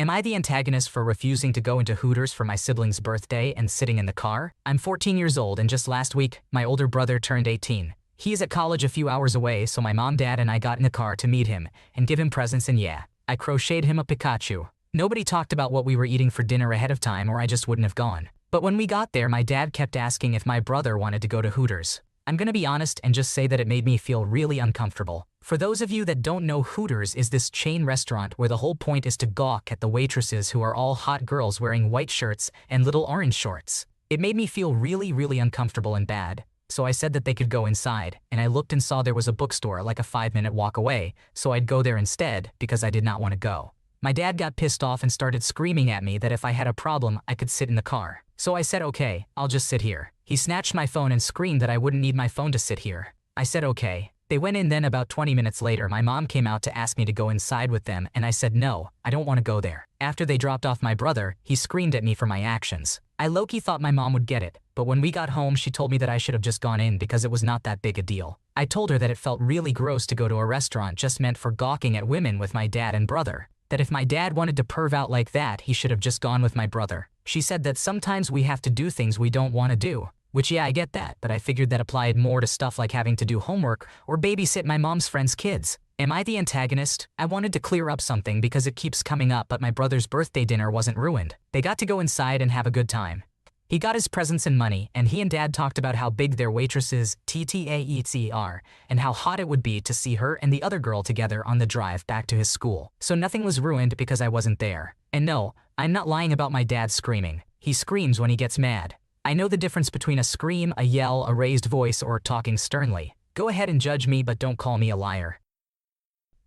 Am I the antagonist for refusing to go into Hooters for my sibling's birthday and sitting in the car? I'm 14 years old and just last week, my older brother turned 18. He is at college a few hours away, so my mom, dad, and I got in a car to meet him and give him presents, and yeah, I crocheted him a Pikachu. Nobody talked about what we were eating for dinner ahead of time, or I just wouldn't have gone. But when we got there, my dad kept asking if my brother wanted to go to Hooters. I'm gonna be honest and just say that it made me feel really uncomfortable. For those of you that don't know, Hooters is this chain restaurant where the whole point is to gawk at the waitresses who are all hot girls wearing white shirts and little orange shorts. It made me feel really uncomfortable and bad. So I said that they could go inside, and I looked and saw there was a bookstore like a 5-minute walk away, so I'd go there instead because I did not want to go. My dad got pissed off and started screaming at me that if I had a problem, I could sit in the car. So I said, okay, I'll just sit here. He snatched my phone and screamed that I wouldn't need my phone to sit here. I said okay. They went in. Then about 20 minutes later, my mom came out to ask me to go inside with them, and I said no, I don't want to go there. After they dropped off my brother, he screamed at me for my actions. I low-key thought my mom would get it, but when we got home she told me that I should have just gone in because it was not that big a deal. I told her that it felt really gross to go to a restaurant just meant for gawking at women with my dad and brother. That if my dad wanted to perv out like that, he should have just gone with my brother. She said that sometimes we have to do things we don't want to do. Which, yeah, I get that, but I figured that applied more to stuff like having to do homework or babysit my mom's friends' kids. Am I the antagonist? I wanted to clear up something because it keeps coming up, but my brother's birthday dinner wasn't ruined. They got to go inside and have a good time. He got his presents and money, and he and dad talked about how big their waitresses TTAETs are, and how hot it would be to see her and the other girl together on the drive back to his school. So nothing was ruined because I wasn't there. And no, I'm not lying about my dad screaming. He screams when he gets mad. I know the difference between a scream, a yell, a raised voice, or talking sternly. Go ahead and judge me, but don't call me a liar.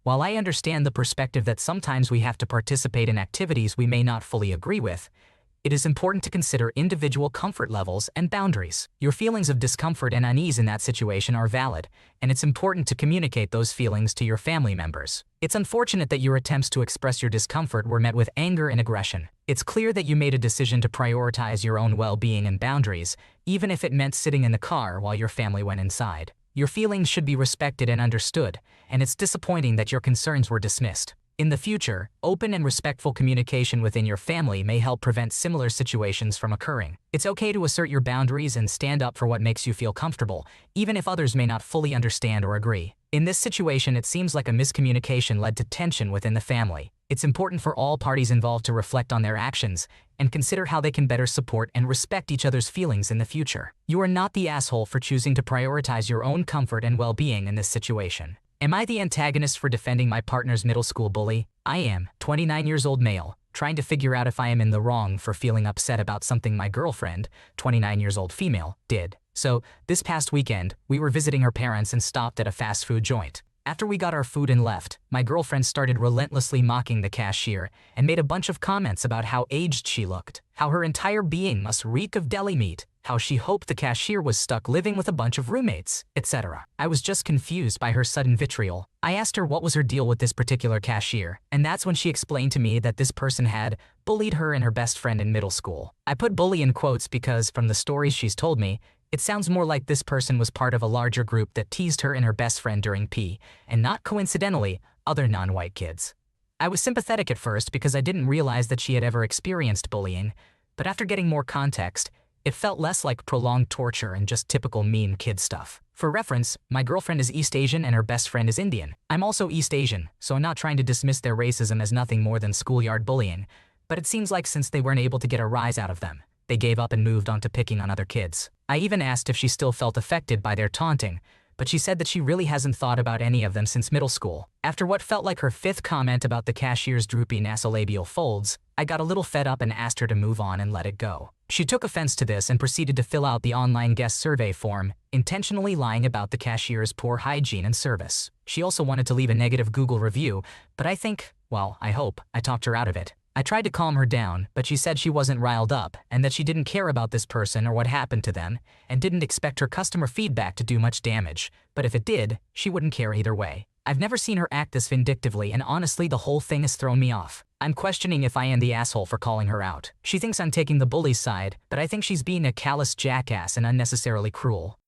While I understand the perspective that sometimes we have to participate in activities we may not fully agree with, it is important to consider individual comfort levels and boundaries. Your feelings of discomfort and unease in that situation are valid, and it's important to communicate those feelings to your family members. It's unfortunate that your attempts to express your discomfort were met with anger and aggression. It's clear that you made a decision to prioritize your own well-being and boundaries, even if it meant sitting in the car while your family went inside. Your feelings should be respected and understood, and it's disappointing that your concerns were dismissed. In the future, open and respectful communication within your family may help prevent similar situations from occurring. It's okay to assert your boundaries and stand up for what makes you feel comfortable, even if others may not fully understand or agree. In this situation, it seems like a miscommunication led to tension within the family. It's important for all parties involved to reflect on their actions and consider how they can better support and respect each other's feelings in the future. You are not the asshole for choosing to prioritize your own comfort and well-being in this situation. Am I the antagonist for defending my partner's middle school bully? I am, 29 years old male, trying to figure out if I am in the wrong for feeling upset about something my girlfriend, 29 years old female, did. So, this past weekend, we were visiting her parents and stopped at a fast food joint. After we got our food and left, my girlfriend started relentlessly mocking the cashier and made a bunch of comments about how aged she looked, how her entire being must reek of deli meat, how she hoped the cashier was stuck living with a bunch of roommates, etc. I was just confused by her sudden vitriol. I asked her what was her deal with this particular cashier, and that's when she explained to me that this person had bullied her and her best friend in middle school. I put bully in quotes because, from the stories she's told me, it sounds more like this person was part of a larger group that teased her and her best friend during P, and not coincidentally, other non-white kids. I was sympathetic at first because I didn't realize that she had ever experienced bullying, but after getting more context, it felt less like prolonged torture and just typical mean kid stuff. For reference, my girlfriend is East Asian and her best friend is Indian. I'm also East Asian, so I'm not trying to dismiss their racism as nothing more than schoolyard bullying, but it seems like since they weren't able to get a rise out of them, they gave up and moved on to picking on other kids. I even asked if she still felt affected by their taunting, but she said that she really hasn't thought about any of them since middle school. After what felt like her 5th comment about the cashier's droopy nasolabial folds, I got a little fed up and asked her to move on and let it go. She took offense to this and proceeded to fill out the online guest survey form, intentionally lying about the cashier's poor hygiene and service. She also wanted to leave a negative Google review, but I think, well, I hope, I talked her out of it. I tried to calm her down, but she said she wasn't riled up and that she didn't care about this person or what happened to them and didn't expect her customer feedback to do much damage, but if it did, she wouldn't care either way. I've never seen her act this vindictively, and honestly the whole thing has thrown me off. I'm questioning if I am the asshole for calling her out. She thinks I'm taking the bully's side, but I think she's being a callous jackass and unnecessarily cruel.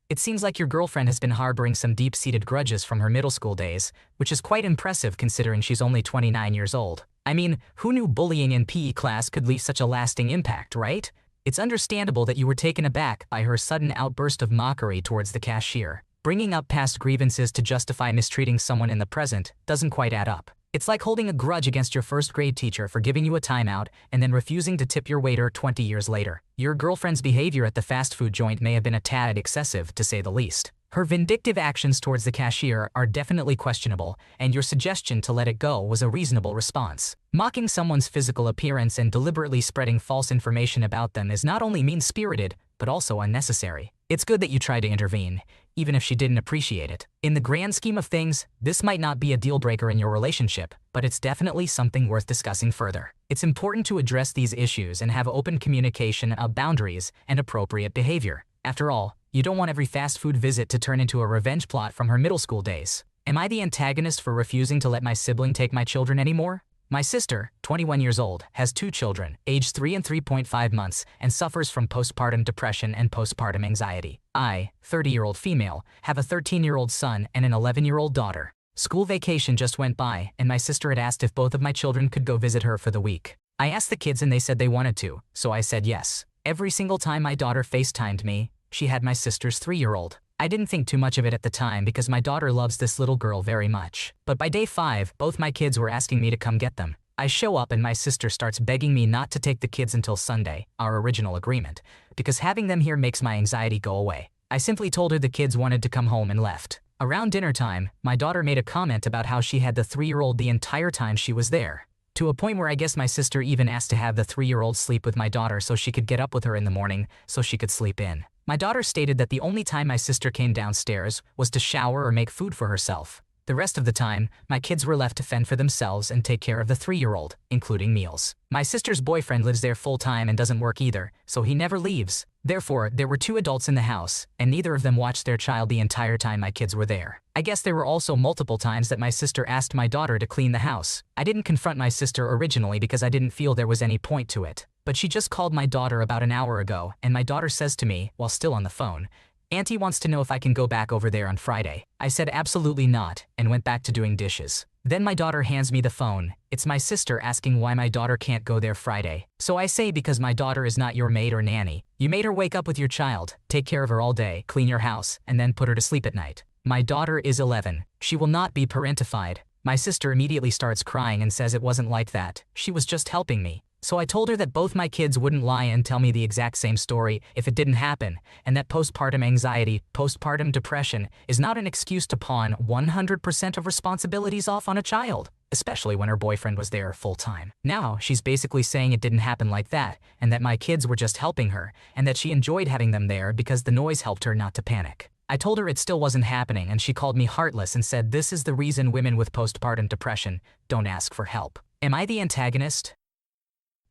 It seems like your girlfriend has been harboring some deep-seated grudges from her middle school days, which is quite impressive considering she's only 29 years old. I mean, who knew bullying in PE class could leave such a lasting impact, right? It's understandable that you were taken aback by her sudden outburst of mockery towards the cashier. Bringing up past grievances to justify mistreating someone in the present doesn't quite add up. It's like holding a grudge against your first grade teacher for giving you a timeout and then refusing to tip your waiter 20 years later. Your girlfriend's behavior at the fast food joint may have been a tad excessive, to say the least. Her vindictive actions towards the cashier are definitely questionable, and your suggestion to let it go was a reasonable response. Mocking someone's physical appearance and deliberately spreading false information about them is not only mean-spirited, but also unnecessary. It's good that you tried to intervene, even if she didn't appreciate it. In the grand scheme of things, this might not be a deal-breaker in your relationship, but it's definitely something worth discussing further. It's important to address these issues and have open communication about boundaries and appropriate behavior. After all, you don't want every fast food visit to turn into a revenge plot from her middle school days. Am I the antagonist for refusing to let my sibling take my children anymore? My sister, 21 years old, has 2 children, aged 3 and 3.5 months, and suffers from postpartum depression and postpartum anxiety. I, 30-year-old female, have a 13-year-old son and an 11-year-old daughter. School vacation just went by, and my sister had asked if both of my children could go visit her for the week. I asked the kids and they said they wanted to, so I said yes. Every single time my daughter FaceTimed me, she had my sister's 3-year-old. I didn't think too much of it at the time because my daughter loves this little girl very much. But by day 5, both my kids were asking me to come get them. I show up and my sister starts begging me not to take the kids until Sunday, our original agreement, because having them here makes my anxiety go away. I simply told her the kids wanted to come home and left. Around dinner time, my daughter made a comment about how she had the 3-year-old the entire time she was there. To a point where I guess my sister even asked to have the 3-year-old sleep with my daughter so she could get up with her in the morning so she could sleep in. My daughter stated that the only time my sister came downstairs was to shower or make food for herself. The rest of the time, my kids were left to fend for themselves and take care of the 3-year-old, including meals. My sister's boyfriend lives there full-time and doesn't work either, so he never leaves. Therefore, there were 2 adults in the house, and neither of them watched their child the entire time my kids were there. I guess there were also multiple times that my sister asked my daughter to clean the house. I didn't confront my sister originally because I didn't feel there was any point to it. But she just called my daughter about an hour ago, and my daughter says to me, while still on the phone, "Auntie wants to know if I can go back over there on Friday." I said absolutely not, and went back to doing dishes. Then my daughter hands me the phone. It's my sister asking why my daughter can't go there Friday. So I say because my daughter is not your maid or nanny. You made her wake up with your child, take care of her all day, clean your house, and then put her to sleep at night. My daughter is 11. She will not be parentified. My sister immediately starts crying and says it wasn't like that. She was just helping me. So I told her that both my kids wouldn't lie and tell me the exact same story if it didn't happen, and that postpartum anxiety, postpartum depression, is not an excuse to pawn 100% of responsibilities off on a child, especially when her boyfriend was there full-time. Now, she's basically saying it didn't happen like that, and that my kids were just helping her, and that she enjoyed having them there because the noise helped her not to panic. I told her it still wasn't happening, and she called me heartless and said this is the reason women with postpartum depression don't ask for help. Am I the antagonist?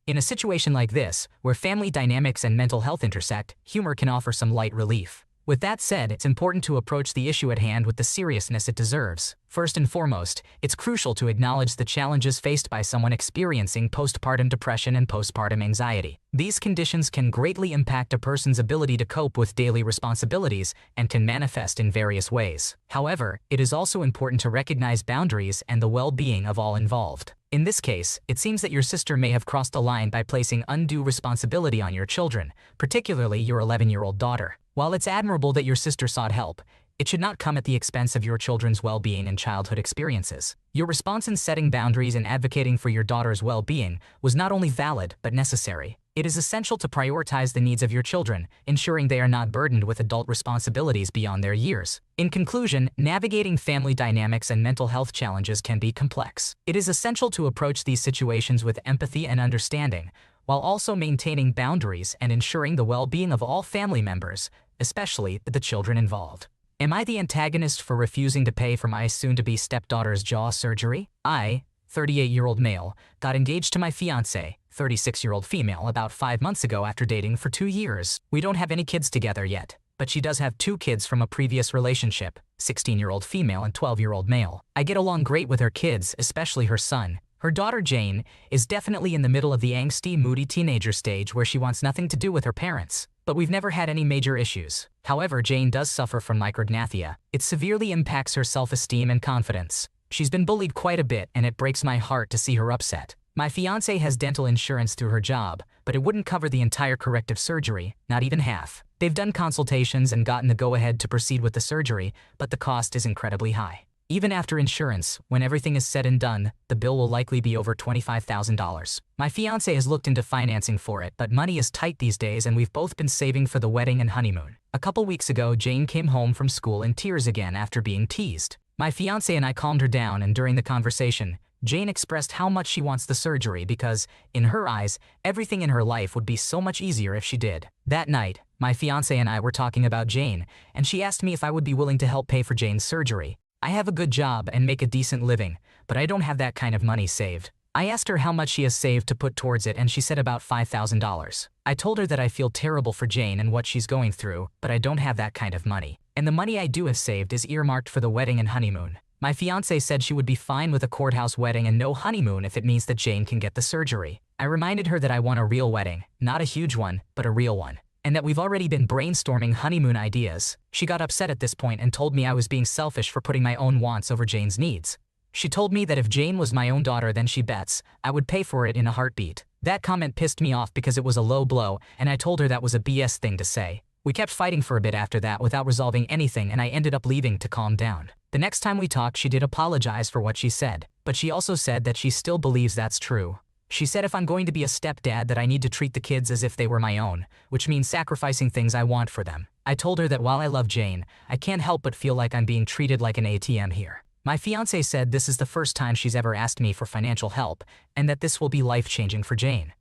In a situation like this, where family dynamics and mental health intersect, humor can offer some light relief. With that said, it's important to approach the issue at hand with the seriousness it deserves. First and foremost, it's crucial to acknowledge the challenges faced by someone experiencing postpartum depression and postpartum anxiety. These conditions can greatly impact a person's ability to cope with daily responsibilities and can manifest in various ways. However, it is also important to recognize boundaries and the well-being of all involved. In this case, it seems that your sister may have crossed a line by placing undue responsibility on your children, particularly your 11-year-old daughter. While it's admirable that your sister sought help, it should not come at the expense of your children's well-being and childhood experiences. Your response in setting boundaries and advocating for your daughter's well-being was not only valid but necessary. It is essential to prioritize the needs of your children, ensuring they are not burdened with adult responsibilities beyond their years. In conclusion, navigating family dynamics and mental health challenges can be complex. It is essential to approach these situations with empathy and understanding, while also maintaining boundaries and ensuring the well-being of all family members, especially the children involved. Am I the antagonist for refusing to pay for my soon-to-be stepdaughter's jaw surgery? I, 38-year-old male, got engaged to my fiancée, 36-year-old female, about 5 months ago after dating for 2 years. We don't have any kids together yet, but she does have 2 kids from a previous relationship, 16-year-old female and 12-year-old male. I get along great with her kids, especially her son. Her daughter Jane is definitely in the middle of the angsty, moody teenager stage where she wants nothing to do with her parents. But we've never had any major issues. However, Jane does suffer from IDOWorkHereLady. It severely impacts her self-esteem and confidence. She's been bullied quite a bit, and it breaks my heart to see her upset. My fiancé has dental insurance through her job, but it wouldn't cover the entire corrective surgery, not even half. They've done consultations and gotten the go-ahead to proceed with the surgery, but the cost is incredibly high. Even after insurance, when everything is said and done, the bill will likely be over $25,000. My fiancé has looked into financing for it, but money is tight these days and we've both been saving for the wedding and honeymoon. A couple weeks ago, Jane came home from school in tears again after being teased. My fiancé and I calmed her down, and during the conversation, Jane expressed how much she wants the surgery because, in her eyes, everything in her life would be so much easier if she did. That night, my fiancé and I were talking about Jane, and she asked me if I would be willing to help pay for Jane's surgery. I have a good job and make a decent living, but I don't have that kind of money saved. I asked her how much she has saved to put towards it, and she said about $5,000. I told her that I feel terrible for Jane and what she's going through, but I don't have that kind of money. And the money I do have saved is earmarked for the wedding and honeymoon. My fiancé said she would be fine with a courthouse wedding and no honeymoon if it means that Jane can get the surgery. I reminded her that I want a real wedding, not a huge one, but a real one, and that we've already been brainstorming honeymoon ideas. She got upset at this point and told me I was being selfish for putting my own wants over Jane's needs. She told me that if Jane was my own daughter, then she bets I would pay for it in a heartbeat. That comment pissed me off because it was a low blow, and I told her that was a BS thing to say. We kept fighting for a bit after that without resolving anything, and I ended up leaving to calm down. The next time we talked, she did apologize for what she said, but she also said that she still believes that's true. She said if I'm going to be a stepdad that I need to treat the kids as if they were my own, which means sacrificing things I want for them. I told her that while I love Jane, I can't help but feel like I'm being treated like an ATM here. My fiancé said this is the first time she's ever asked me for financial help, and that this will be life-changing for Jane.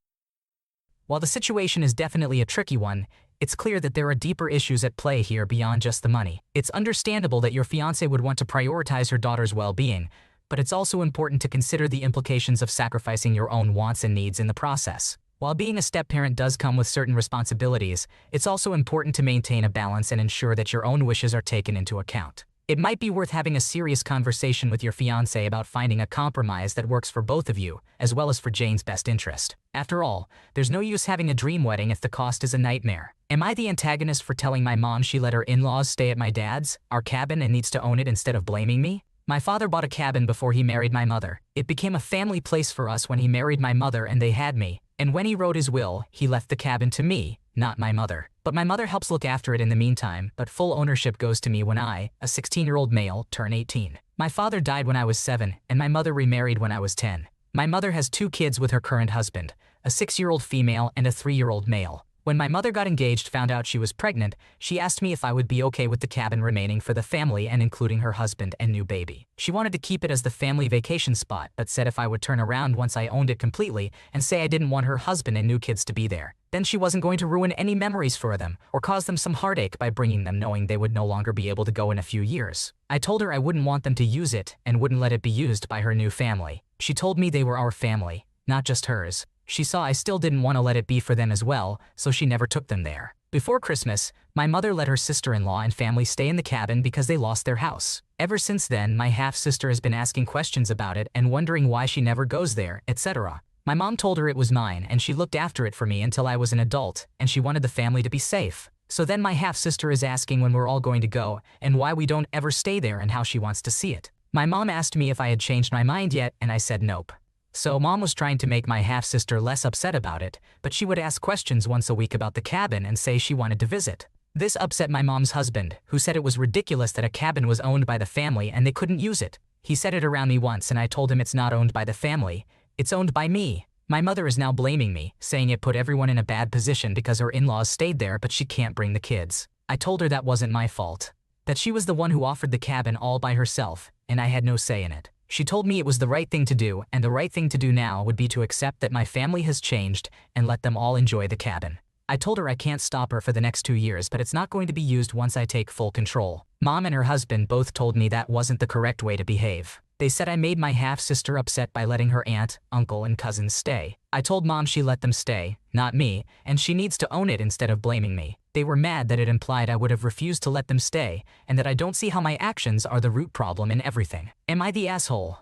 While the situation is definitely a tricky one, it's clear that there are deeper issues at play here beyond just the money. It's understandable that your fiancé would want to prioritize her daughter's well-being, but it's also important to consider the implications of sacrificing your own wants and needs in the process. While being a step-parent does come with certain responsibilities, it's also important to maintain a balance and ensure that your own wishes are taken into account. It might be worth having a serious conversation with your fiancé about finding a compromise that works for both of you, as well as for Jane's best interest. After all, there's no use having a dream wedding if the cost is a nightmare. Am I the antagonist for telling my mom she let her in-laws stay at my dad's, our cabin, and needs to own it instead of blaming me? My father bought a cabin before he married my mother. It became a family place for us when he married my mother and they had me. And when he wrote his will, he left the cabin to me, not my mother. But my mother helps look after it in the meantime, but full ownership goes to me when I, a 16-year-old male, turn 18. My father died when I was 7, and my mother remarried when I was 10. My mother has 2 kids with her current husband, a 6-year-old female and a 3-year-old male. When my mother got engaged, found out she was pregnant, she asked me if I would be okay with the cabin remaining for the family and including her husband and new baby. She wanted to keep it as the family vacation spot, but said if I would turn around once I owned it completely and say I didn't want her husband and new kids to be there, then she wasn't going to ruin any memories for them or cause them some heartache by bringing them knowing they would no longer be able to go in a few years. I told her I wouldn't want them to use it and wouldn't let it be used by her new family. She told me they were our family, not just hers. She saw I still didn't want to let it be for them as well, so she never took them there. Before Christmas, my mother let her sister-in-law and family stay in the cabin because they lost their house. Ever since then, my half-sister has been asking questions about it and wondering why she never goes there, etc. My mom told her it was mine and she looked after it for me until I was an adult, and she wanted the family to be safe. So then my half-sister is asking when we're all going to go and why we don't ever stay there and how she wants to see it. My mom asked me if I had changed my mind yet, and I said nope. So mom was trying to make my half-sister less upset about it, but she would ask questions once a week about the cabin and say she wanted to visit. This upset my mom's husband, who said it was ridiculous that a cabin was owned by the family and they couldn't use it. He said it around me once and I told him it's not owned by the family, it's owned by me. My mother is now blaming me, saying it put everyone in a bad position because her in-laws stayed there but she can't bring the kids. I told her that wasn't my fault, that she was the one who offered the cabin all by herself, and I had no say in it. She told me it was the right thing to do, and the right thing to do now would be to accept that my family has changed and let them all enjoy the cabin. I told her I can't stop her for the next 2 years, but it's not going to be used once I take full control. Mom and her husband both told me that wasn't the correct way to behave. They said I made my half-sister upset by letting her aunt, uncle, and cousins stay. I told Mom she let them stay, not me, and she needs to own it instead of blaming me. They were mad that it implied I would have refused to let them stay, and that I don't see how my actions are the root problem in everything. Am I the asshole?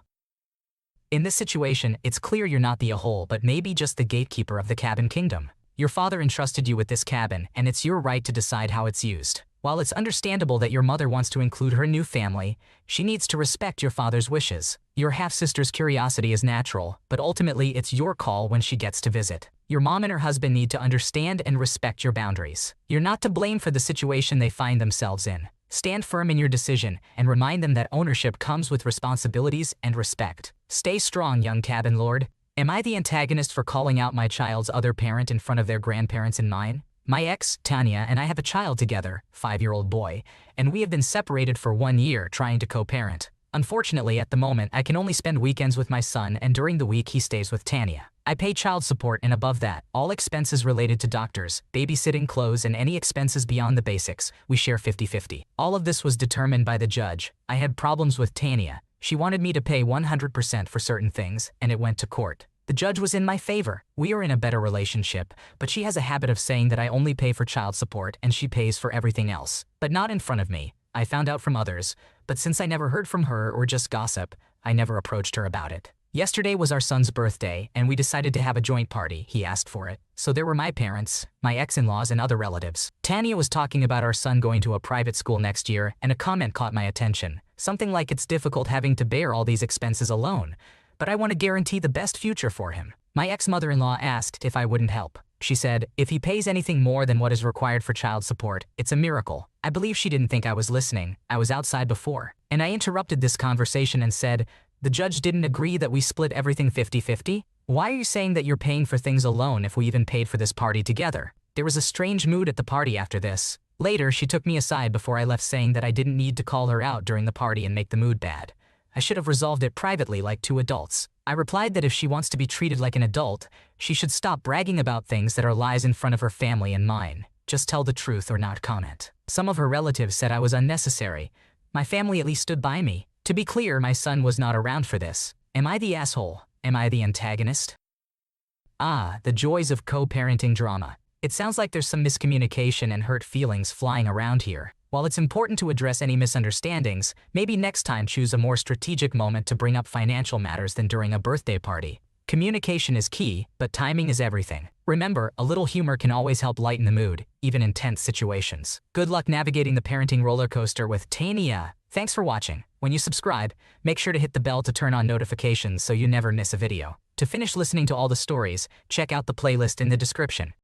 In this situation, it's clear you're not the a-hole, but maybe just the gatekeeper of the cabin kingdom. Your father entrusted you with this cabin, and it's your right to decide how it's used. While it's understandable that your mother wants to include her new family, she needs to respect your father's wishes. Your half-sister's curiosity is natural, but ultimately it's your call when she gets to visit. Your mom and her husband need to understand and respect your boundaries. You're not to blame for the situation they find themselves in. Stand firm in your decision and remind them that ownership comes with responsibilities and respect. Stay strong, young cabin lord. Am I the antagonist for calling out my child's other parent in front of their grandparents and mine? My ex, Tanya, and I have a child together, 5-year-old boy, and we have been separated for 1 year trying to co-parent. Unfortunately, at the moment, I can only spend weekends with my son, and during the week he stays with Tanya. I pay child support, and above that, all expenses related to doctors, babysitting, clothes, and any expenses beyond the basics, we share 50-50. All of this was determined by the judge. I had problems with Tanya. She wanted me to pay 100% for certain things, and it went to court. The judge was in my favor. We are in a better relationship, but she has a habit of saying that I only pay for child support and she pays for everything else. But not in front of me. I found out from others, but since I never heard from her or just gossip, I never approached her about it. Yesterday was our son's birthday, and we decided to have a joint party. He asked for it. So there were my parents, my ex-in-laws, and other relatives. Tanya was talking about our son going to a private school next year, and a comment caught my attention. Something like it's difficult having to bear all these expenses alone, but I want to guarantee the best future for him. My ex-mother-in-law asked if I wouldn't help. She said, if he pays anything more than what is required for child support, it's a miracle. I believe she didn't think I was listening. I was outside before. And I interrupted this conversation and said, the judge didn't agree that we split everything 50-50? Why are you saying that you're paying for things alone if we even paid for this party together? There was a strange mood at the party after this. Later, she took me aside before I left, saying that I didn't need to call her out during the party and make the mood bad. I should have resolved it privately like two adults. I replied that if she wants to be treated like an adult, she should stop bragging about things that are lies in front of her family and mine. Just tell the truth or not comment. Some of her relatives said I was unnecessary. My family at least stood by me. To be clear, my son was not around for this. Am I the asshole? Am I the antagonist? Ah, the joys of co-parenting drama. It sounds like there's some miscommunication and hurt feelings flying around here. While it's important to address any misunderstandings, maybe next time choose a more strategic moment to bring up financial matters than during a birthday party. Communication is key, but timing is everything. Remember, a little humor can always help lighten the mood, even in tense situations. Good luck navigating the parenting roller coaster with Tanya. Thanks for watching. When you subscribe, make sure to hit the bell to turn on notifications so you never miss a video. To finish listening to all the stories, check out the playlist in the description.